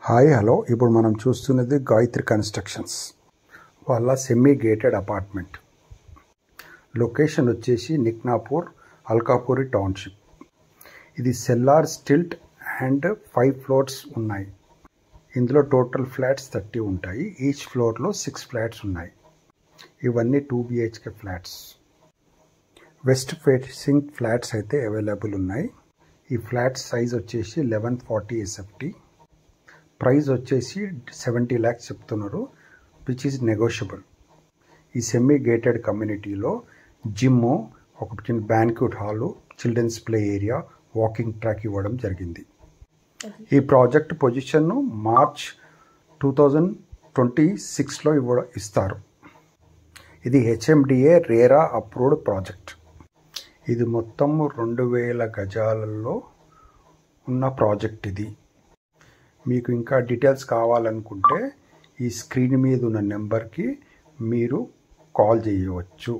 Hi hello ఇప్పుడు మనం చూస్తున్నది గాయత్రి కన్స్ట్రక్షన్స్ వాళ్ళ సెమీ గేటెడ్ అపార్ట్మెంట్. లొకేషన్ వచ్చేసి నిక్నాపూర్, అల్కాపూరి టౌన్షిప్. ఇది సెల్లార్, స్టిల్ట్ అండ్ 5 ఫ్లోర్స్ ఉన్నాయి. ఇందులో టోటల్ ఫ్లాట్స్ 30 ఉంటాయి. ఈచ్ ఫ్లోర్లో 6 ఫ్లాట్స్ ఉన్నాయి. ఇవన్నీ 2 BHK flats. West facing flats అయితే అవైలబుల్ ఉన్నాయి. ఈ ఫ్లాట్ సైజ్ వచ్చేసి 1140 SFT. ప్రైస్ వచ్చేసి 70 lakhs చెప్తున్నారు, విచ్ ఈజ్ నెగోషియబుల్. ఈ సెమీ గేటెడ్ కమ్యూనిటీలో జిమ్, ఒక banquet hall, children's play area, walking track ఇవ్వడం జరిగింది. ఈ ప్రాజెక్ట్ పొజిషన్ మార్చ్ 2026లో ఇస్తారు. ఇది HMDA రేరా అప్రూవ్డ్ ప్రాజెక్ట్. ఇది మొత్తం 2000 గజాలలో ఉన్న ప్రాజెక్ట్. ఇది మీకు ఇంకా డీటెయిల్స్ కావాలనుకుంటే ఈ స్క్రీన్ మీద ఉన్న నెంబర్కి మీరు కాల్ చేయవచ్చు.